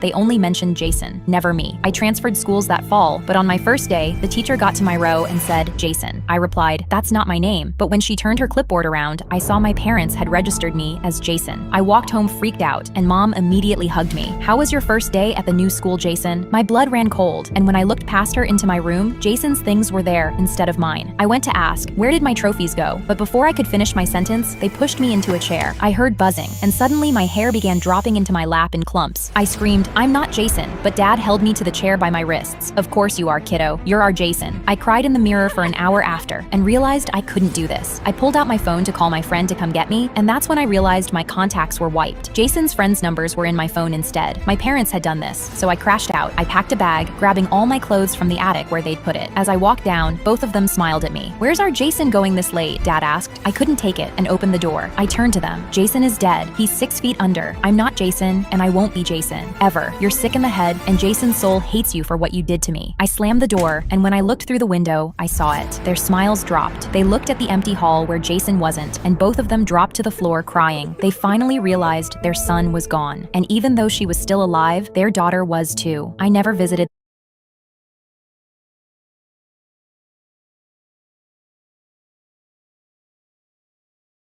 They only mentioned Jason, never me. I transferred schools that fall, but on my first day, the teacher got to my row and said, Jason. I replied, that's not my name. But when she turned her clipboard around, I saw my parents had registered me as Jason. I walked home freaked out, and Mom immediately hugged me. How was your first day at the new school, Jason? My blood ran cold, and when I looked past her into my room, Jason's things were there instead of mine. I went to ask, where did my trophies go? But before I could finish my sentence, they pushed me into a chair. I heard buzzing, and suddenly my hair began dropping into my lap in clumps. I screamed, I'm not Jason, but Dad held me to the chair by my wrists. Of course you are, kiddo. You're our Jason. I cried in the mirror for an hour after and realized I couldn't do this. I pulled out my phone to call my friend to come get me, and that's when I realized my contacts were wiped. Jason's friends' numbers were in my phone instead. My parents had done this, so I crashed out. I packed a bag, grabbing all my clothes from the attic where they'd put it. As I walked down, both of them smiled at me. Where's our Jason going this late? Dad asked. I couldn't take it and opened the door. I turned to them. Jason is dead. He's 6 feet under. I'm not Jason, and I won't be Jason. Ever. You're sick in the head, and Jason's soul hates you for what you did to me. I slammed the door, and when I looked through the window, I saw it. Their smiles dropped. They looked at the empty hall where Jason wasn't, and both of them dropped to the floor crying. They finally realized their son was gone. And even though she was still alive, their daughter was too. I never visited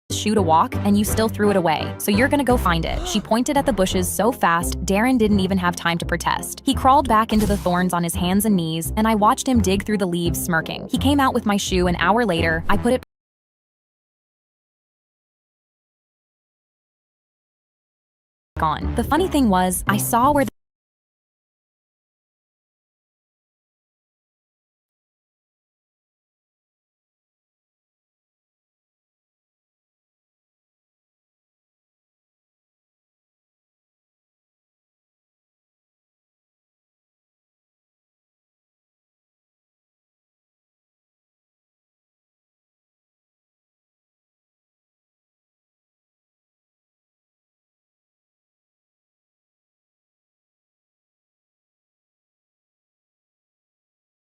shoe to walk, and you still threw it away. So you're gonna go find it. She pointed at the bushes so fast, Darren didn't even have time to protest. He crawled back into the thorns on his hands and knees, and I watched him dig through the leaves smirking. He came out with my shoe an hour later. I put it on. The funny thing was, I saw where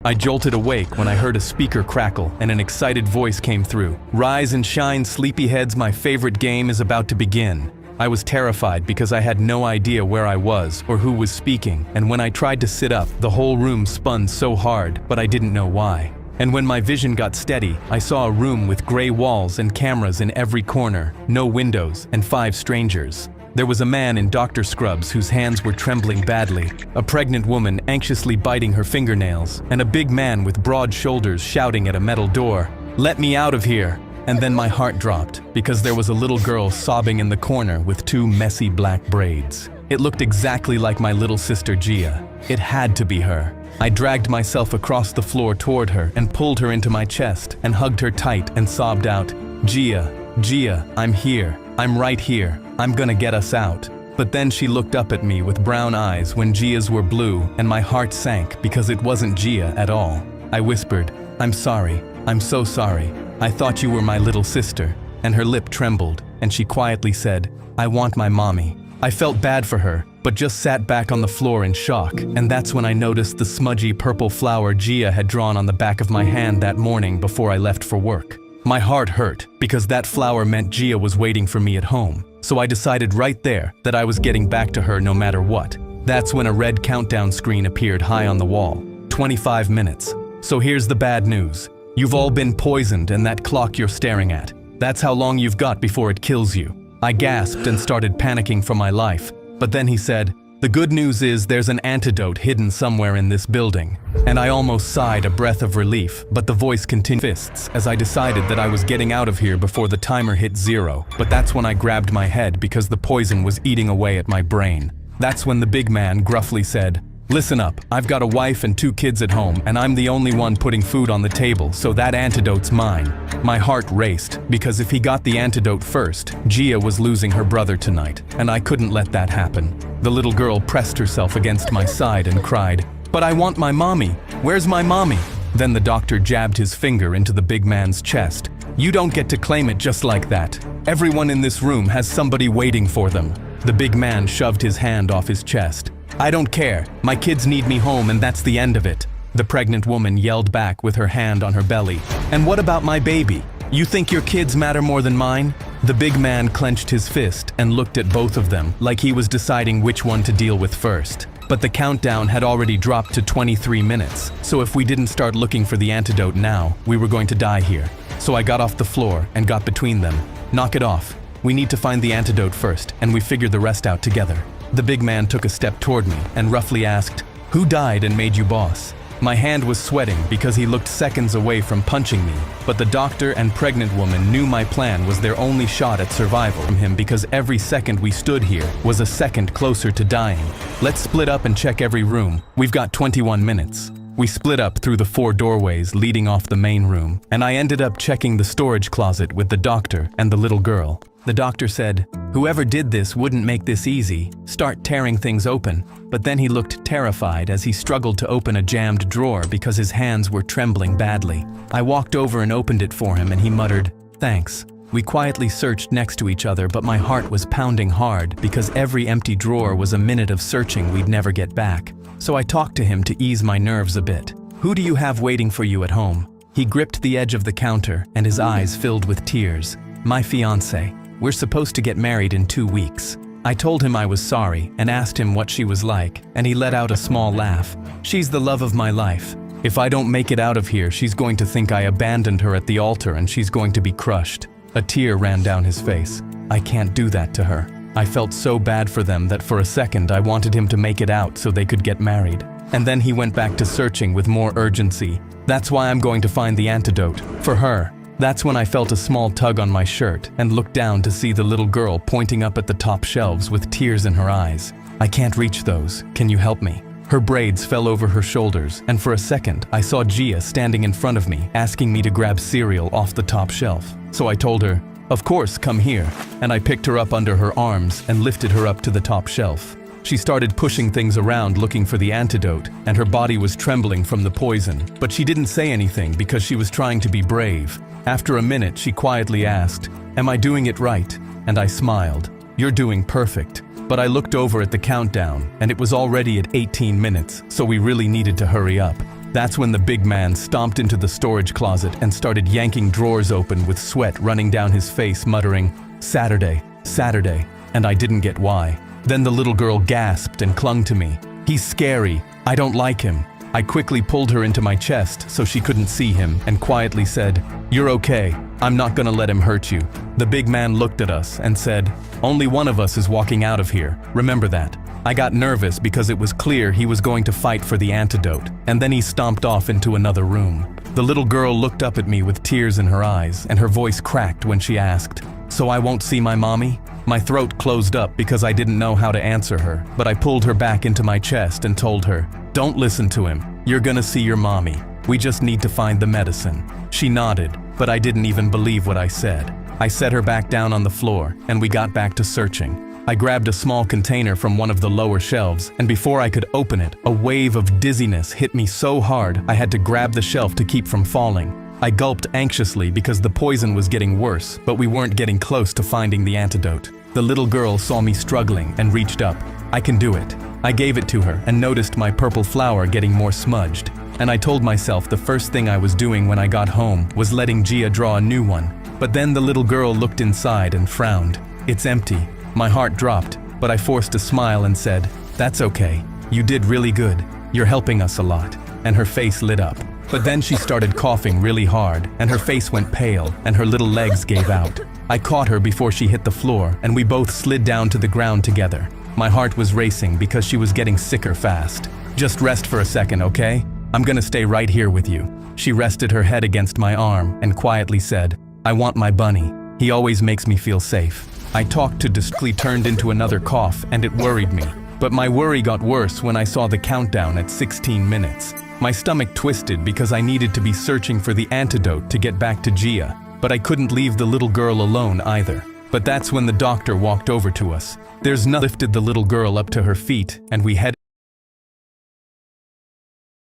I jolted awake when I heard a speaker crackle and an excited voice came through. Rise and shine, sleepyheads, my favorite game is about to begin. I was terrified because I had no idea where I was or who was speaking, and when I tried to sit up, the whole room spun so hard, but I didn't know why. And when my vision got steady, I saw a room with gray walls and cameras in every corner, no windows, and 5 strangers. There was a man in doctor scrubs whose hands were trembling badly, a pregnant woman anxiously biting her fingernails, and a big man with broad shoulders shouting at a metal door, "Let me out of here!" And then my heart dropped, because there was a little girl sobbing in the corner with 2 messy black braids. It looked exactly like my little sister Gia. It had to be her. I dragged myself across the floor toward her and pulled her into my chest and hugged her tight and sobbed out, "Gia, Gia, I'm here. I'm right here. I'm gonna get us out." But then she looked up at me with brown eyes when Gia's were blue, and my heart sank because it wasn't Gia at all. I whispered, "I'm sorry. I'm so sorry. I thought you were my little sister." And her lip trembled, and she quietly said, "I want my mommy." I felt bad for her, but just sat back on the floor in shock, and that's when I noticed the smudgy purple flower Gia had drawn on the back of my hand that morning before I left for work. My heart hurt, because that flower meant Gia was waiting for me at home. So I decided right there that I was getting back to her no matter what. That's when a red countdown screen appeared high on the wall. 25 minutes. So here's the bad news. You've all been poisoned, and that clock you're staring at, that's how long you've got before it kills you. I gasped and started panicking for my life. But then he said, "The good news is there's an antidote hidden somewhere in this building." And I almost sighed a breath of relief, but the voice continued fists as I decided that I was getting out of here before the timer hit 0. But that's when I grabbed my head because the poison was eating away at my brain. That's when the big man gruffly said, "Listen up, I've got a wife and 2 kids at home, and I'm the only one putting food on the table, so that antidote's mine." My heart raced, because if he got the antidote first, Gia was losing her brother tonight, and I couldn't let that happen. The little girl pressed herself against my side and cried, "But I want my mommy. Where's my mommy?" Then the doctor jabbed his finger into the big man's chest. "You don't get to claim it just like that. Everyone in this room has somebody waiting for them." The big man shoved his hand off his chest. "I don't care. My kids need me home, and that's the end of it." The pregnant woman yelled back with her hand on her belly. "And what about my baby? You think your kids matter more than mine?" The big man clenched his fist and looked at both of them like he was deciding which one to deal with first. But the countdown had already dropped to 23 minutes, so if we didn't start looking for the antidote now, we were going to die here. So I got off the floor and got between them. Knock it off. We need to find the antidote first, and we figure the rest out together. The big man took a step toward me and roughly asked, "Who died and made you boss?" My hand was sweating because he looked seconds away from punching me, but the doctor and pregnant woman knew my plan was their only shot at survival from him because every second we stood here was a second closer to dying. Let's split up and check every room. We've got 21 minutes. We split up through the 4 doorways leading off the main room, and I ended up checking the storage closet with the doctor and the little girl. The doctor said, "Whoever did this wouldn't make this easy. Start tearing things open." But then he looked terrified as he struggled to open a jammed drawer because his hands were trembling badly. I walked over and opened it for him and he muttered, "Thanks." We quietly searched next to each other, but my heart was pounding hard because every empty drawer was a minute of searching we'd never get back. So I talked to him to ease my nerves a bit. "Who do you have waiting for you at home?" He gripped the edge of the counter and his eyes filled with tears. "My fiancée. We're supposed to get married in 2 weeks." I told him I was sorry and asked him what she was like, and he let out a small laugh. "She's the love of my life. If I don't make it out of here, she's going to think I abandoned her at the altar and she's going to be crushed." A tear ran down his face. I can't do that to her. I felt so bad for them that for a second I wanted him to make it out so they could get married. And then he went back to searching with more urgency. "That's why I'm going to find the antidote. For her." That's when I felt a small tug on my shirt and looked down to see the little girl pointing up at the top shelves with tears in her eyes. "I can't reach those. Can you help me?" Her braids fell over her shoulders, and for a second I saw Gia standing in front of me, asking me to grab cereal off the top shelf. So I told her, "Of course, come here," and I picked her up under her arms and lifted her up to the top shelf. She started pushing things around looking for the antidote, and her body was trembling from the poison, but she didn't say anything because she was trying to be brave. After a minute, she quietly asked, "Am I doing it right?" And I smiled. "You're doing perfect." But I looked over at the countdown, and it was already at 18 minutes, so we really needed to hurry up. That's when the big man stomped into the storage closet and started yanking drawers open with sweat running down his face, muttering, "Saturday, Saturday," and I didn't get why. Then the little girl gasped and clung to me. "He's scary. I don't like him." I quickly pulled her into my chest so she couldn't see him and quietly said, "You're okay. I'm not gonna let him hurt you." The big man looked at us and said, "Only one of us is walking out of here. Remember that." I got nervous because it was clear he was going to fight for the antidote, and then he stomped off into another room. The little girl looked up at me with tears in her eyes, and her voice cracked when she asked, "So I won't see my mommy?" My throat closed up because I didn't know how to answer her, but I pulled her back into my chest and told her, "Don't listen to him. You're gonna see your mommy. We just need to find the medicine." She nodded, but I didn't even believe what I said. I set her back down on the floor, and we got back to searching. I grabbed a small container from one of the lower shelves, and before I could open it, a wave of dizziness hit me so hard I had to grab the shelf to keep from falling. I gulped anxiously because the poison was getting worse, but we weren't getting close to finding the antidote. The little girl saw me struggling and reached up. "I can do it." I gave it to her and noticed my purple flower getting more smudged. And I told myself the first thing I was doing when I got home was letting Gia draw a new one. But then the little girl looked inside and frowned. "It's empty." My heart dropped, but I forced a smile and said, "That's okay. You did really good. You're helping us a lot." And her face lit up. But then she started coughing really hard, and her face went pale, and her little legs gave out. I caught her before she hit the floor, and we both slid down to the ground together. My heart was racing because she was getting sicker fast. "Just rest for a second, okay? I'm gonna stay right here with you." She rested her head against my arm and quietly said, "I want my bunny. He always makes me feel safe." I talked to distinctly turned into another cough, and it worried me. But my worry got worse when I saw the countdown at 16 minutes. My stomach twisted because I needed to be searching for the antidote to get back to Gia, but I couldn't leave the little girl alone either. But that's when the doctor walked over to us. There's nothing. Lifted the little girl up to her feet, and we headed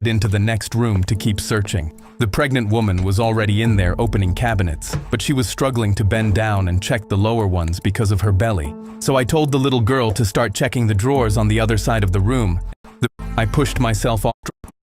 into the next room to keep searching. The pregnant woman was already in there opening cabinets, but she was struggling to bend down and check the lower ones because of her belly. So I told the little girl to start checking the drawers on the other side of the room. I pushed myself off.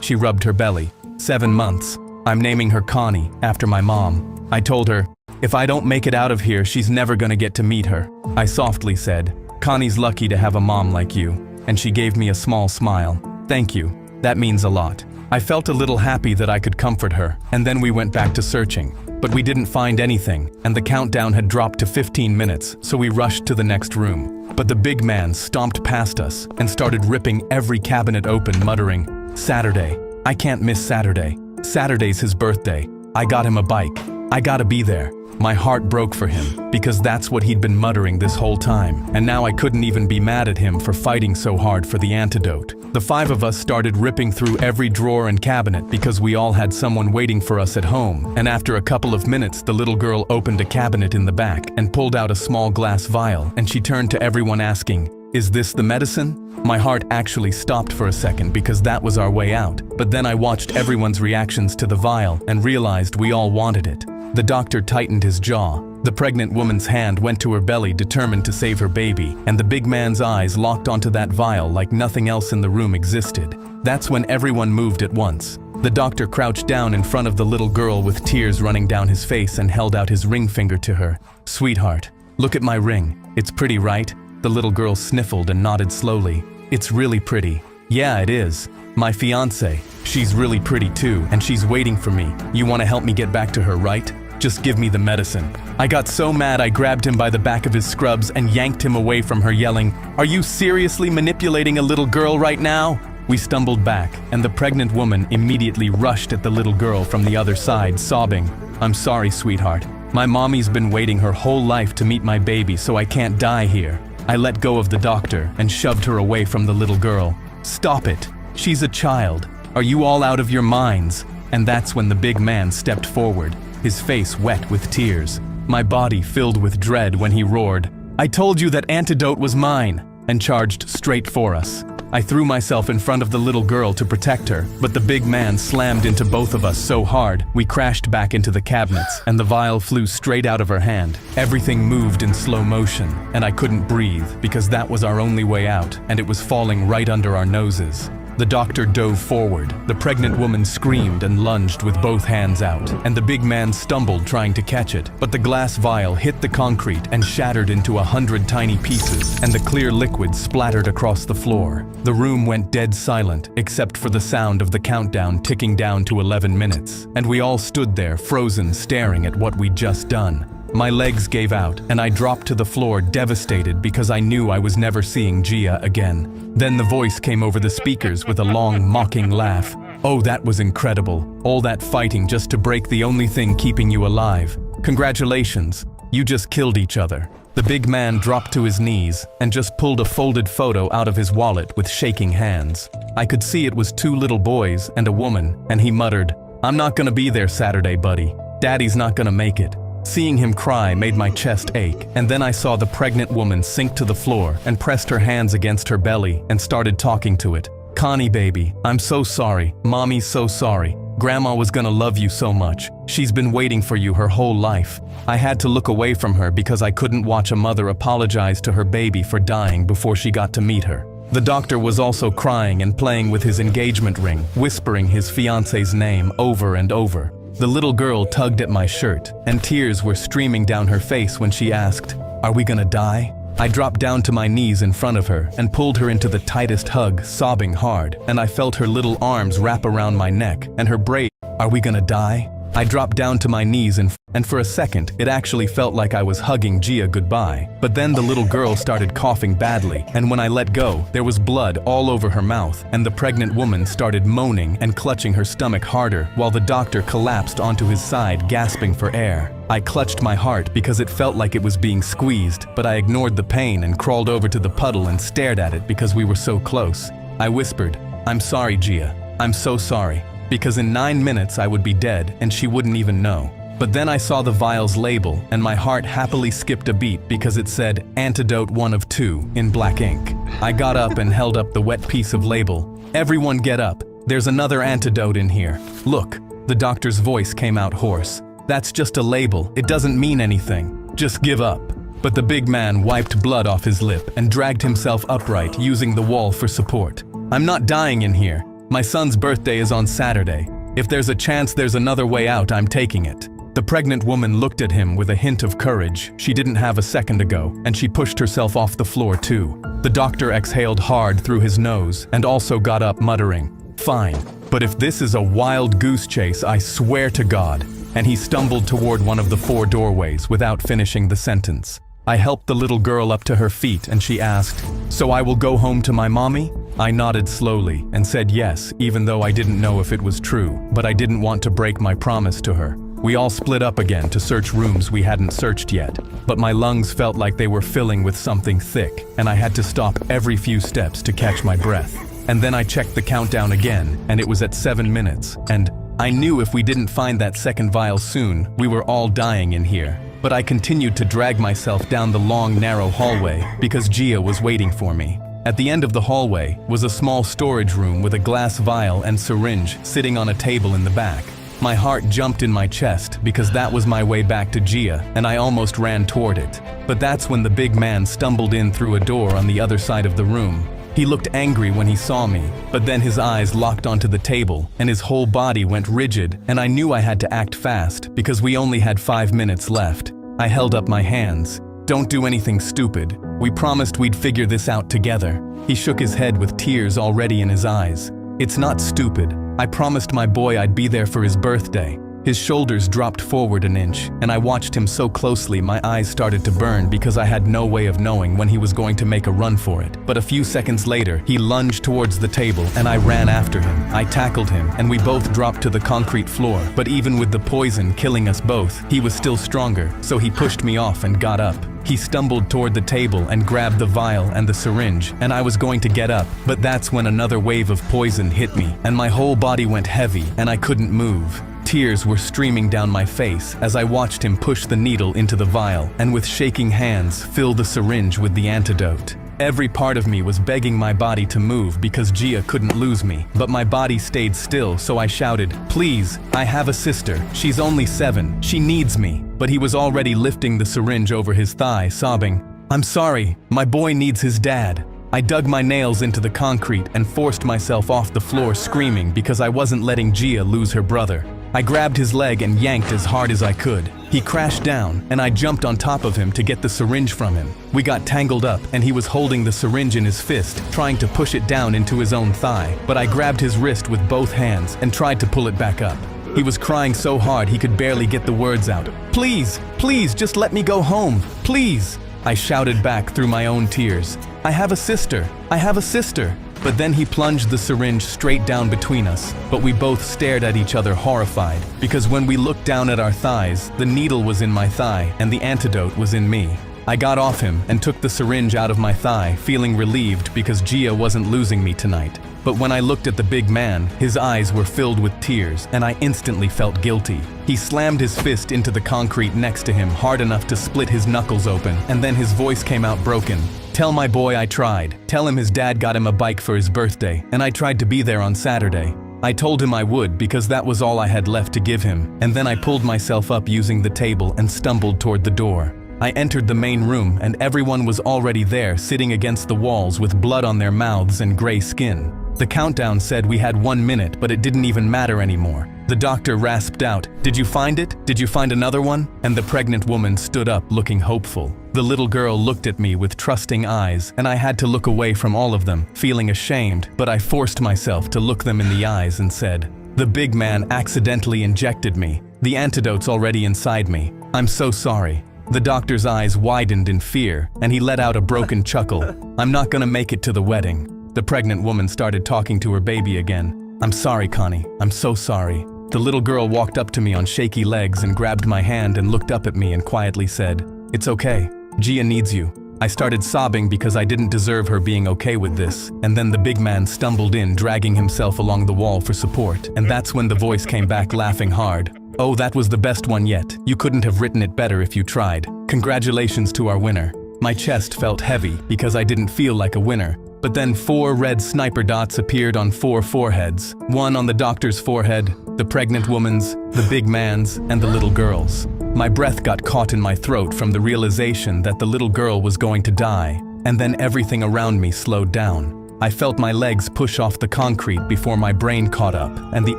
She rubbed her belly. 7 months. I'm naming her Connie, after my mom. I told her, If I don't make it out of here, she's never gonna get to meet her. I softly said, Connie's lucky to have a mom like you. And she gave me a small smile. Thank you. That means a lot. I felt a little happy that I could comfort her, and then we went back to searching. But we didn't find anything, and the countdown had dropped to 15 minutes, so we rushed to the next room. But the big man stomped past us and started ripping every cabinet open, muttering, Saturday. I can't miss Saturday. Saturday's his birthday. I got him a bike. I gotta be there. My heart broke for him, because that's what he'd been muttering this whole time, and now I couldn't even be mad at him for fighting so hard for the antidote. The 5 of us started ripping through every drawer and cabinet because we all had someone waiting for us at home, and after a couple of minutes the little girl opened a cabinet in the back and pulled out a small glass vial, and she turned to everyone asking, "Is this the medicine?" My heart actually stopped for a second because that was our way out, but then I watched everyone's reactions to the vial and realized we all wanted it. The doctor tightened his jaw. The pregnant woman's hand went to her belly, determined to save her baby, and the big man's eyes locked onto that vial like nothing else in the room existed. That's when everyone moved at once. The doctor crouched down in front of the little girl with tears running down his face and held out his ring finger to her. "Sweetheart, look at my ring. It's pretty, right?" The little girl sniffled and nodded slowly. "It's really pretty." "Yeah, it is. My fiancée. She's really pretty too, and she's waiting for me. You want to help me get back to her, right? Just give me the medicine." I got so mad I grabbed him by the back of his scrubs and yanked him away from her, yelling, "Are you seriously manipulating a little girl right now?" We stumbled back, and the pregnant woman immediately rushed at the little girl from the other side, sobbing, "I'm sorry, sweetheart. My mommy's been waiting her whole life to meet my baby, so I can't die here." I let go of the doctor and shoved her away from the little girl. "Stop it. She's a child. Are you all out of your minds?" And that's when the big man stepped forward, his face wet with tears. My body filled with dread when he roared, "I told you that antidote was mine," and charged straight for us. I threw myself in front of the little girl to protect her, but the big man slammed into both of us so hard, we crashed back into the cabinets, and the vial flew straight out of her hand. Everything moved in slow motion, and I couldn't breathe because that was our only way out, and it was falling right under our noses. The doctor dove forward, the pregnant woman screamed and lunged with both hands out, and the big man stumbled trying to catch it, but the glass vial hit the concrete and shattered into 100 tiny pieces, and the clear liquid splattered across the floor. The room went dead silent, except for the sound of the countdown ticking down to 11 minutes, and we all stood there frozen, staring at what we'd just done. My legs gave out, and I dropped to the floor devastated because I knew I was never seeing Gia again. Then the voice came over the speakers with a long, mocking laugh. "Oh, that was incredible. All that fighting just to break the only thing keeping you alive. Congratulations. You just killed each other." The big man dropped to his knees and just pulled a folded photo out of his wallet with shaking hands. I could see it was 2 little boys and a woman, and he muttered, "I'm not gonna be there Saturday, buddy. Daddy's not gonna make it." Seeing him cry made my chest ache, and then I saw the pregnant woman sink to the floor and pressed her hands against her belly and started talking to it. "Connie, baby, I'm so sorry. Mommy's so sorry. Grandma was gonna love you so much. She's been waiting for you her whole life." I had to look away from her because I couldn't watch a mother apologize to her baby for dying before she got to meet her. The doctor was also crying and playing with his engagement ring, whispering his fiancé's name over and over. The little girl tugged at my shirt, and tears were streaming down her face when she asked, "Are we gonna die?" I dropped down to my knees in front of her and pulled her into the tightest hug, sobbing hard, and I felt her little arms wrap around my neck and her braid. "Are we gonna die?" I dropped down to my knees and for a second, it actually felt like I was hugging Gia goodbye. But then the little girl started coughing badly, and when I let go, there was blood all over her mouth, and the pregnant woman started moaning and clutching her stomach harder, while the doctor collapsed onto his side, gasping for air. I clutched my heart because it felt like it was being squeezed, but I ignored the pain and crawled over to the puddle and stared at it because we were so close. I whispered, "I'm sorry, Gia. I'm so sorry." Because in 9 minutes I would be dead and she wouldn't even know. But then I saw the vial's label and my heart happily skipped a beat because it said Antidote 1 of 2 in black ink. I got up and held up the wet piece of label. "Everyone get up. There's another antidote in here. Look." The doctor's voice came out hoarse. "That's just a label. It doesn't mean anything. Just give up." But the big man wiped blood off his lip and dragged himself upright, using the wall for support. "I'm not dying in here. My son's birthday is on Saturday. If there's a chance there's another way out, I'm taking it." The pregnant woman looked at him with a hint of courage she didn't have a second ago, and she pushed herself off the floor too. The doctor exhaled hard through his nose and also got up muttering, "Fine, but if this is a wild goose chase, I swear to God." And he stumbled toward one of the 4 doorways without finishing the sentence. I helped the little girl up to her feet and she asked, "So I will go home to my mommy?" I nodded slowly and said yes, even though I didn't know if it was true, but I didn't want to break my promise to her. We all split up again to search rooms we hadn't searched yet, but my lungs felt like they were filling with something thick, and I had to stop every few steps to catch my breath. And then I checked the countdown again, and it was at 7 minutes, and I knew if we didn't find that second vial soon, we were all dying in here. But I continued to drag myself down the long, narrow hallway because Gia was waiting for me. At the end of the hallway was a small storage room with a glass vial and syringe sitting on a table in the back. My heart jumped in my chest because that was my way back to Gia, and I almost ran toward it. But that's when the big man stumbled in through a door on the other side of the room. He looked angry when he saw me, but then his eyes locked onto the table and his whole body went rigid, and I knew I had to act fast because we only had 5 minutes left. I held up my hands. "Don't do anything stupid. We promised we'd figure this out together." He shook his head with tears already in his eyes. "It's not stupid. I promised my boy I'd be there for his birthday." His shoulders dropped forward an inch, and I watched him so closely my eyes started to burn because I had no way of knowing when he was going to make a run for it. But a few seconds later, he lunged towards the table, and I ran after him. I tackled him, and we both dropped to the concrete floor. But even with the poison killing us both, he was still stronger, so he pushed me off and got up. He stumbled toward the table and grabbed the vial and the syringe, and I was going to get up, but that's when another wave of poison hit me, and my whole body went heavy, and I couldn't move. Tears were streaming down my face as I watched him push the needle into the vial and with shaking hands fill the syringe with the antidote. Every part of me was begging my body to move because Gia couldn't lose me, but my body stayed still, so I shouted, "Please, I have a sister. She's only 7. She needs me." But he was already lifting the syringe over his thigh, sobbing, "I'm sorry, my boy needs his dad." I dug my nails into the concrete and forced myself off the floor screaming because I wasn't letting Gia lose her brother. I grabbed his leg and yanked as hard as I could. He crashed down, and I jumped on top of him to get the syringe from him. We got tangled up, and he was holding the syringe in his fist, trying to push it down into his own thigh, but I grabbed his wrist with both hands and tried to pull it back up. He was crying so hard he could barely get the words out. "Please, please, just let me go home, please!" I shouted back through my own tears. "I have a sister, I have a sister!" But then he plunged the syringe straight down between us, but we both stared at each other horrified, because when we looked down at our thighs, the needle was in my thigh and the antidote was in me. I got off him and took the syringe out of my thigh, feeling relieved because Gia wasn't losing me tonight. But when I looked at the big man, his eyes were filled with tears, and I instantly felt guilty. He slammed his fist into the concrete next to him hard enough to split his knuckles open, and then his voice came out broken. "Tell my boy I tried. Tell him his dad got him a bike for his birthday, and I tried to be there on Saturday." I told him I would because that was all I had left to give him, and then I pulled myself up using the table and stumbled toward the door. I entered the main room and everyone was already there, sitting against the walls with blood on their mouths and gray skin. The countdown said we had 1 minute, but it didn't even matter anymore. The doctor rasped out, "Did you find it? Did you find another one?" And the pregnant woman stood up looking hopeful. The little girl looked at me with trusting eyes, and I had to look away from all of them, feeling ashamed, but I forced myself to look them in the eyes and said, "The big man accidentally injected me. The antidote's already inside me. I'm so sorry." The doctor's eyes widened in fear, and he let out a broken chuckle. "I'm not gonna make it to the wedding." The pregnant woman started talking to her baby again. "I'm sorry, Connie. I'm so sorry." The little girl walked up to me on shaky legs and grabbed my hand and looked up at me and quietly said, "It's okay. Gia needs you." I started sobbing because I didn't deserve her being okay with this, and then the big man stumbled in, dragging himself along the wall for support, and that's when the voice came back laughing hard. "Oh, that was the best one yet. You couldn't have written it better if you tried. Congratulations to our winner." My chest felt heavy because I didn't feel like a winner. But then 4 red sniper dots appeared on 4 foreheads. 1 on the doctor's forehead, the pregnant woman's, the big man's, and the little girl's. My breath got caught in my throat from the realization that the little girl was going to die, and then everything around me slowed down. I felt my legs push off the concrete before my brain caught up, and the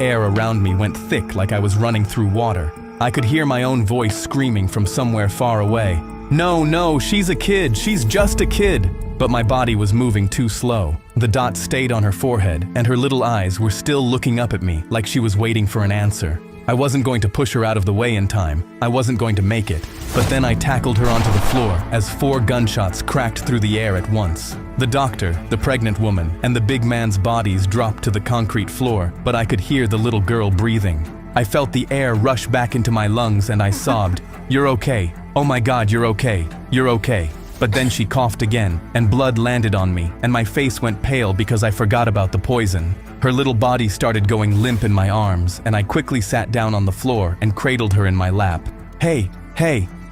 air around me went thick like I was running through water. I could hear my own voice screaming from somewhere far away. No, no, she's a kid, she's just a kid. But my body was moving too slow. The dot stayed on her forehead, and her little eyes were still looking up at me like she was waiting for an answer. I wasn't going to push her out of the way in time. I wasn't going to make it. But then I tackled her onto the floor as 4 gunshots cracked through the air at once. The doctor, the pregnant woman, and the big man's bodies dropped to the concrete floor, but I could hear the little girl breathing. I felt the air rush back into my lungs and I sobbed, "You're okay. Oh my God, you're okay. You're okay." But then she coughed again, and blood landed on me, and my face went pale because I forgot about the poison. Her little body started going limp in my arms, and I quickly sat down on the floor and cradled her in my lap. Hey,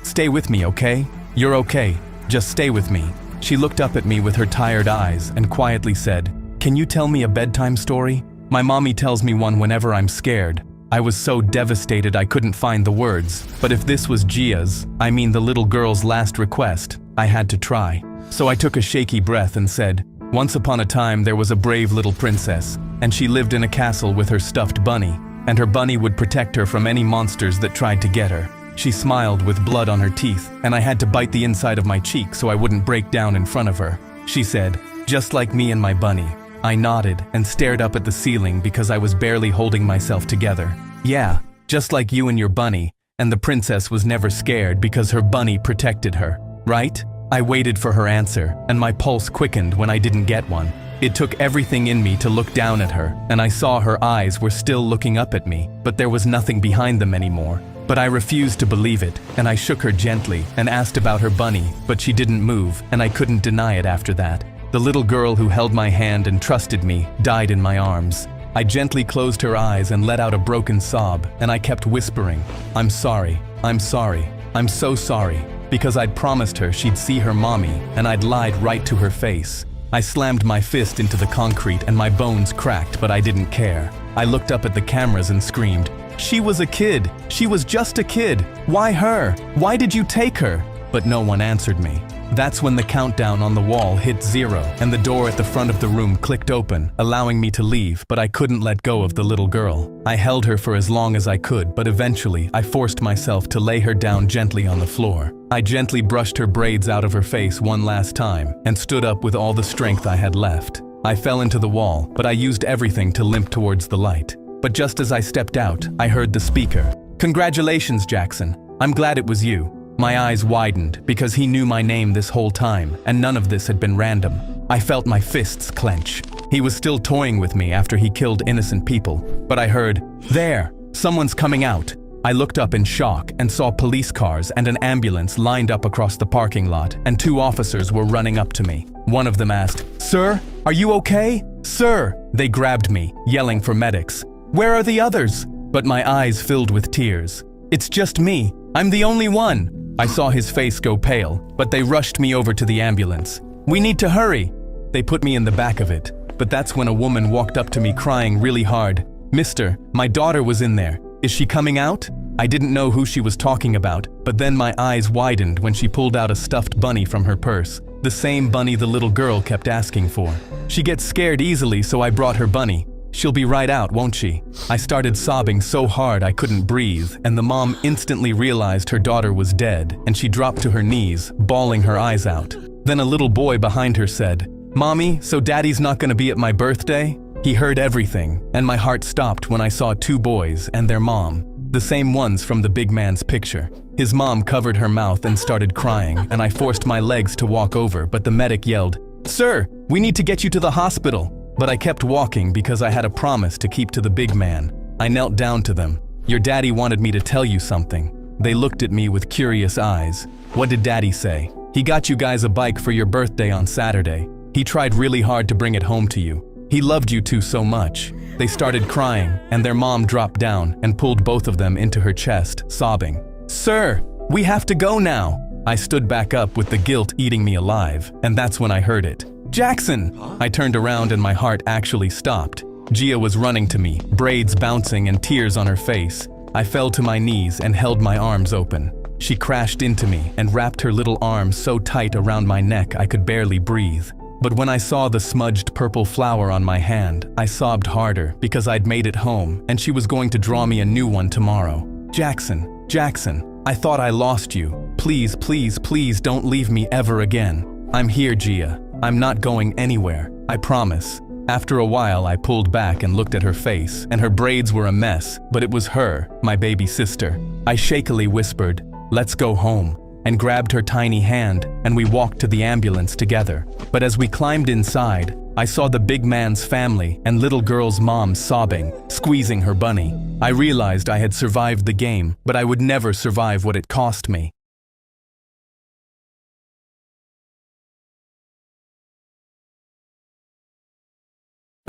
stay with me, okay? You're okay. Just stay with me." She looked up at me with her tired eyes and quietly said, "Can you tell me a bedtime story? My mommy tells me one whenever I'm scared." I was so devastated I couldn't find the words, but if this was Gia's, I mean the little girl's last request, I had to try. So I took a shaky breath and said, "Once upon a time there was a brave little princess, and she lived in a castle with her stuffed bunny, and her bunny would protect her from any monsters that tried to get her." She smiled with blood on her teeth, and I had to bite the inside of my cheek so I wouldn't break down in front of her. She said, "Just like me and my bunny." I nodded and stared up at the ceiling because I was barely holding myself together. "Yeah, just like you and your bunny, and the princess was never scared because her bunny protected her, right?" I waited for her answer, and my pulse quickened when I didn't get one. It took everything in me to look down at her, and I saw her eyes were still looking up at me, but there was nothing behind them anymore. But I refused to believe it, and I shook her gently and asked about her bunny, but she didn't move, and I couldn't deny it after that. The little girl who held my hand and trusted me died in my arms. I gently closed her eyes and let out a broken sob, and I kept whispering, "I'm sorry, I'm sorry, I'm so sorry," because I'd promised her she'd see her mommy, and I'd lied right to her face. I slammed my fist into the concrete and my bones cracked, but I didn't care. I looked up at the cameras and screamed, "She was a kid! She was just a kid! Why her? Why did you take her?" But no one answered me. That's when the countdown on the wall hit 0, and the door at the front of the room clicked open, allowing me to leave, but I couldn't let go of the little girl. I held her for as long as I could, but eventually I forced myself to lay her down gently on the floor. I gently brushed her braids out of her face one last time, and stood up with all the strength I had left. I fell into the wall, but I used everything to limp towards the light. But just as I stepped out, I heard the speaker. "Congratulations, Jackson. I'm glad it was you." My eyes widened because he knew my name this whole time, and none of this had been random. I felt my fists clench. He was still toying with me after he killed innocent people, but I heard, "There, someone's coming out." I looked up in shock and saw police cars and an ambulance lined up across the parking lot, and 2 officers were running up to me. One of them asked, "Sir, are you okay? Sir!" They grabbed me, yelling for medics. "Where are the others?" But my eyes filled with tears. "It's just me. I'm the only one." I saw his face go pale, but they rushed me over to the ambulance. "We need to hurry." They put me in the back of it, but that's when a woman walked up to me crying really hard. "Mister, my daughter was in there. Is she coming out?" I didn't know who she was talking about, but then my eyes widened when she pulled out a stuffed bunny from her purse. The same bunny the little girl kept asking for. "She gets scared easily, so I brought her bunny. She'll be right out, won't she?" I started sobbing so hard I couldn't breathe, and the mom instantly realized her daughter was dead, and she dropped to her knees, bawling her eyes out. Then a little boy behind her said, "Mommy, so Daddy's not gonna be at my birthday?" He heard everything, and my heart stopped when I saw 2 boys and their mom, the same ones from the big man's picture. His mom covered her mouth and started crying, and I forced my legs to walk over, but the medic yelled, "Sir, we need to get you to the hospital." But I kept walking because I had a promise to keep to the big man. I knelt down to them. "Your daddy wanted me to tell you something." They looked at me with curious eyes. "What did Daddy say?" "He got you guys a bike for your birthday on Saturday. He tried really hard to bring it home to you. He loved you two so much." They started crying, and their mom dropped down and pulled both of them into her chest, sobbing. "Sir, we have to go now." I stood back up with the guilt eating me alive, and that's when I heard it. "Jackson!" I turned around and my heart actually stopped. Gia was running to me, braids bouncing and tears on her face. I fell to my knees and held my arms open. She crashed into me and wrapped her little arms so tight around my neck I could barely breathe. But when I saw the smudged purple flower on my hand, I sobbed harder because I'd made it home and she was going to draw me a new one tomorrow. "Jackson, Jackson, I thought I lost you. Please, please, please don't leave me ever again. I'm here, Gia. I'm not going anywhere. I promise. After a while, I pulled back and looked at her face, and her braids were a mess, but it was her, my baby sister. I shakily whispered, "Let's go home," and grabbed her tiny hand, and we walked to the ambulance together. But as we climbed inside, I saw the big man's family and little girl's mom sobbing, squeezing her bunny. I realized I had survived the game, but I would never survive what it cost me.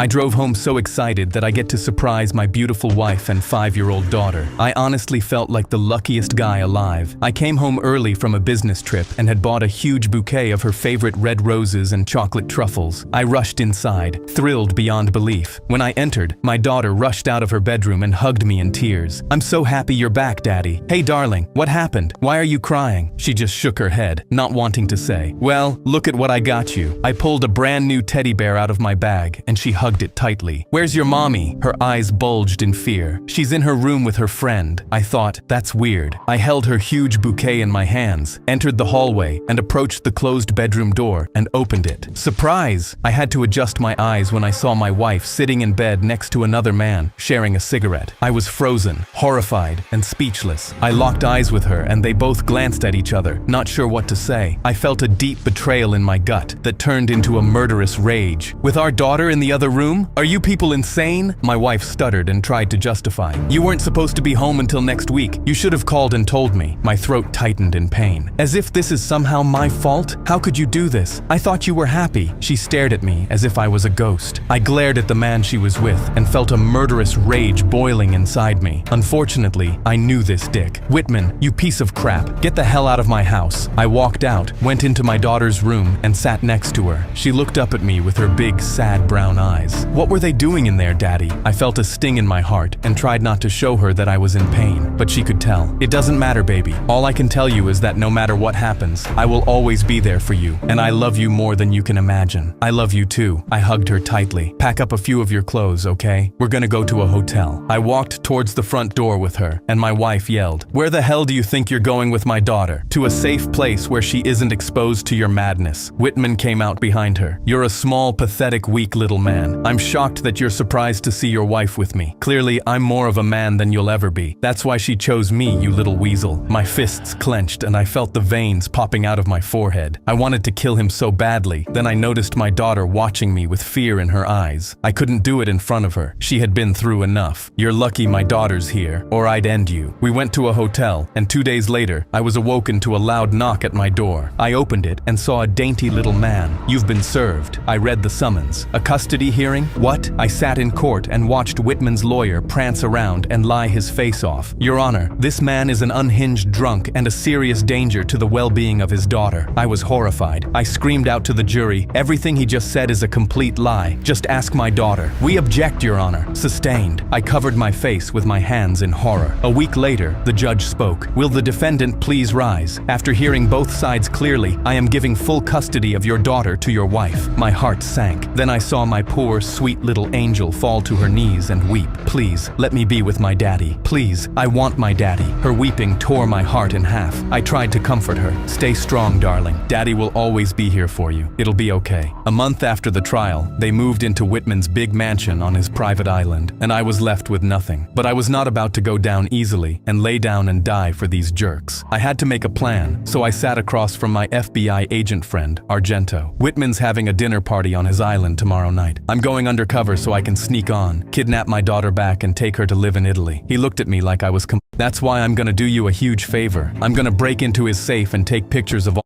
I drove home so excited that I get to surprise my beautiful wife and 5-year-old daughter. I honestly felt like the luckiest guy alive. I came home early from a business trip and had bought a huge bouquet of her favorite red roses and chocolate truffles. I rushed inside, thrilled beyond belief. When I entered, my daughter rushed out of her bedroom and hugged me in tears. "I'm so happy you're back, Daddy. Hey darling, what happened? Why are you crying?" She just shook her head, not wanting to say. "Well, look at what I got you." I pulled a brand new teddy bear out of my bag and she hugged it tightly. "Where's your mommy?" Her eyes bulged in fear. "She's in her room with her friend." I thought, that's weird. I held her huge bouquet in my hands, entered the hallway, and approached the closed bedroom door and opened it. Surprise! I had to adjust my eyes when I saw my wife sitting in bed next to another man, sharing a cigarette. I was frozen, horrified, and speechless. I locked eyes with her and they both glanced at each other, not sure what to say. I felt a deep betrayal in my gut that turned into a murderous rage. "With our daughter in the other room? Are you people insane?" My wife stuttered and tried to justify. "You weren't supposed to be home until next week. You should have called and told me." My throat tightened in pain. "As if this is somehow my fault? How could you do this? I thought you were happy." She stared at me as if I was a ghost. I glared at the man she was with and felt a murderous rage boiling inside me. Unfortunately, I knew this dick. "Whitman, you piece of crap. Get the hell out of my house." I walked out, went into my daughter's room, and sat next to her. She looked up at me with her big, sad brown eyes. "What were they doing in there, Daddy?" I felt a sting in my heart and tried not to show her that I was in pain, but she could tell. "It doesn't matter, baby. All I can tell you is that no matter what happens, I will always be there for you, and I love you more than you can imagine." "I love you too." I hugged her tightly. "Pack up a few of your clothes, okay? We're gonna go to a hotel." I walked towards the front door with her, and my wife yelled, "Where the hell do you think you're going with my daughter? To a safe place where she isn't exposed to your madness." Whitman came out behind her. "You're a small, pathetic, weak little man. I'm shocked that you're surprised to see your wife with me. Clearly, I'm more of a man than you'll ever be. That's why she chose me, you little weasel." My fists clenched and I felt the veins popping out of my forehead. I wanted to kill him so badly. Then I noticed my daughter watching me with fear in her eyes. I couldn't do it in front of her. She had been through enough. "You're lucky my daughter's here, or I'd end you." We went to a hotel, and 2 days later, I was awoken to a loud knock at my door. I opened it and saw a dainty little man. "You've been served." I read the summons. "A custody hearing? What?" I sat in court and watched Whitman's lawyer prance around and lie his face off. "Your Honor, this man is an unhinged drunk and a serious danger to the well-being of his daughter." I was horrified. I screamed out to the jury, "Everything he just said is a complete lie. Just ask my daughter." "We object, Your Honor." Sustained. I covered my face with my hands in horror. A week later, the judge spoke. "Will the defendant please rise? After hearing both sides clearly, I am giving full custody of your daughter to your wife." My heart sank. Then I saw my poor, sweet little angel fall to her knees and weep. "Please, let me be with my daddy. Please, I want my daddy." Her weeping tore my heart in half. I tried to comfort her. "Stay strong, darling. Daddy will always be here for you. It'll be okay." A month after the trial, they moved into Whitman's big mansion on his private island, and I was left with nothing. But I was not about to go down easily and lay down and die for these jerks. I had to make a plan, so I sat across from my FBI agent friend, Argento. "Whitman's having a dinner party on his island tomorrow night. I'm going undercover so I can sneak on, kidnap my daughter back and take her to live in Italy." He looked at me like I was "That's why I'm gonna do you a huge favor. I'm gonna break into his safe and take pictures of all